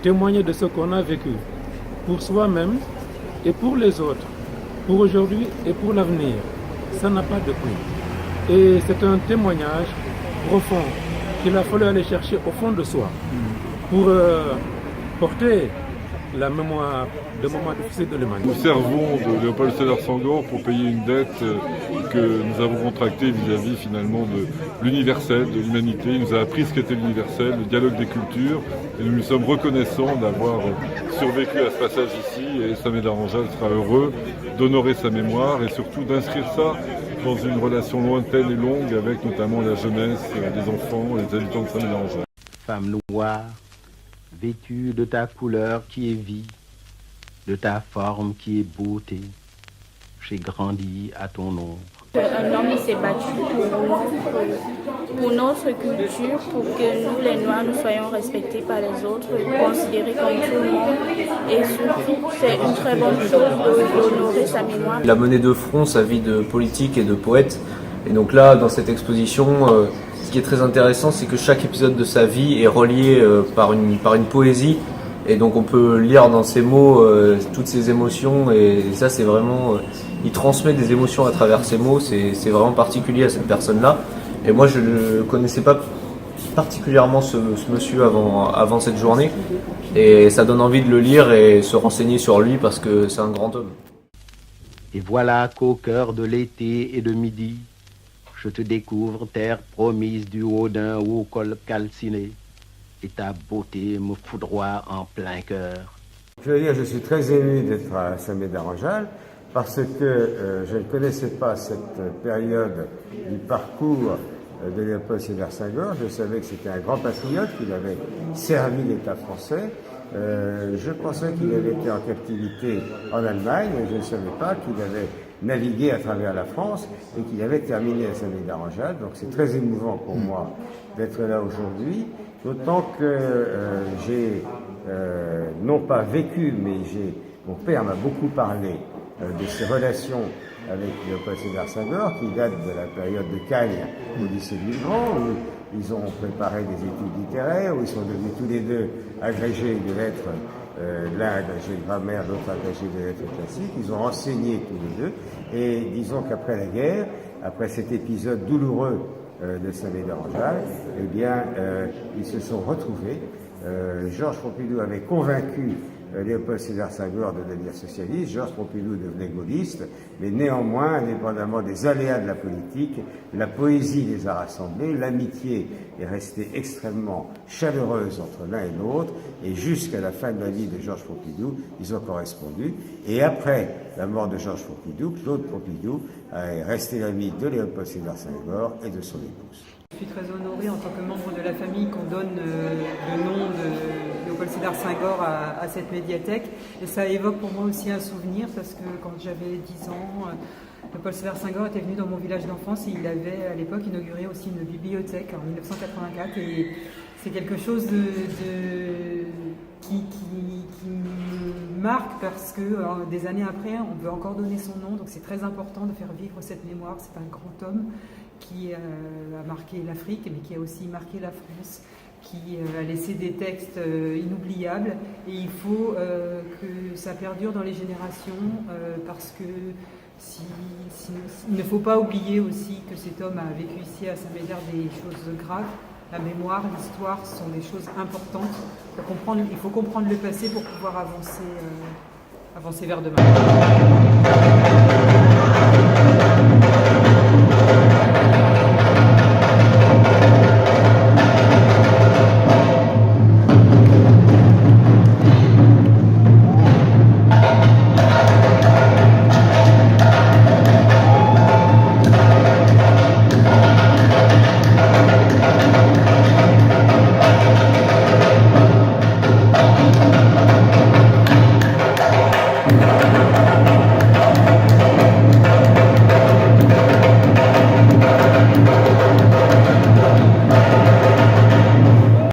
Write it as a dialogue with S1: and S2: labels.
S1: témoigner de ce qu'on a vécu, pour soi-même et pour les autres, pour aujourd'hui et pour l'avenir. Ça n'a pas de prix. Et c'est un témoignage profond qu'il a fallu aller chercher au fond de soi pour porter la mémoire de moments difficiles de l'humanité.
S2: Nous servons de Léopold Sédar Senghor pour payer une dette que nous avons contractée vis-à-vis finalement de l'universel, de l'humanité. Il nous a appris ce qu'était l'universel, le dialogue des cultures, et nous nous sommes reconnaissants d'avoir survécu à ce passage ici, et Samédar Anjal sera heureux d'honorer sa mémoire et surtout d'inscrire ça dans une relation lointaine et longue avec notamment la jeunesse, les enfants, les habitants de Samédar Anjal.
S3: Femme noire, vêtue de ta couleur qui est vie, de ta forme qui est beauté, j'ai grandi à ton ombre.
S4: Un homme s'est battu pour notre culture, pour que nous les Noirs nous soyons respectés par les autres, considérés comme tout le monde. Et surtout, c'est une très bonne chose d'honorer sa mémoire.
S5: Il a mené de front sa vie de politique et de poète. Et donc là, dans cette exposition, ce qui est très intéressant, c'est que chaque épisode de sa vie est relié par une poésie. Et donc on peut lire dans ses mots toutes ses émotions, et ça c'est vraiment... il transmet des émotions à travers ses mots, c'est vraiment particulier à cette personne-là. Et moi je ne connaissais pas particulièrement ce monsieur avant cette journée, et ça donne envie de le lire et se renseigner sur lui parce que c'est un grand homme.
S3: Et voilà qu'au cœur de l'été et de midi, je te découvre, terre promise du haut d'un haut col calciné, et ta beauté me foudroie en plein cœur.
S6: Je veux dire, je suis très ému d'être à Samédar Anjal parce que je ne connaissais pas cette période du parcours de Léopold Sédar Senghor. Je savais que c'était un grand patriote, qu'il avait servi l'État français. Je pensais qu'il avait été en captivité en Allemagne, mais je ne savais pas qu'il avait navigué à travers la France et qu'il avait terminé à Samédar Anjal. Donc c'est très émouvant pour moi d'être là aujourd'hui, d'autant que j'ai non pas vécu, mais mon père m'a beaucoup parlé de ses relations avec Léopold Sédar Senghor, qui date de la période de Cagnes au lycée de Migrant, où ils ont préparé des études littéraires, où ils sont devenus tous les deux agrégés de lettres, l'un agrégé de grammaire, l'autre agrégé de lettres classiques. Ils ont enseigné tous les deux, et disons qu'après la guerre, après cet épisode douloureux de Samédar Anjal, eh bien, ils se sont retrouvés. Georges Pompidou avait convaincu Léopold Sédar Senghor de devenir socialiste, Georges Pompidou devenait gaulliste, mais néanmoins, indépendamment des aléas de la politique, la poésie les a rassemblés, l'amitié est restée extrêmement chaleureuse entre l'un et l'autre, et jusqu'à la fin de la vie de Georges Pompidou, ils ont correspondu. Et après la mort de Georges Pompidou, Claude Pompidou est resté l'ami de Léopold Sédar Senghor et de son épouse.
S7: Je suis très honorée en tant que membre de la famille qu'on donne le nom de Léopold Sédar Senghor à cette médiathèque. Et ça évoque pour moi aussi un souvenir parce que quand j'avais 10 ans, Léopold Sédar Senghor était venu dans mon village d'enfance et il avait à l'époque inauguré aussi une bibliothèque en 1984. Et c'est quelque chose qui me marque parce que des années après, on peut encore donner son nom. Donc c'est très important de faire vivre cette mémoire. C'est un grand homme qui a marqué l'Afrique, mais qui a aussi marqué la France, qui a laissé des textes inoubliables. Et il faut que ça perdure dans les générations, parce que il ne faut pas oublier aussi que cet homme a vécu ici à Saint-Médard des choses graves. La mémoire, l'histoire sont des choses importantes. Il faut comprendre le passé pour pouvoir avancer vers demain.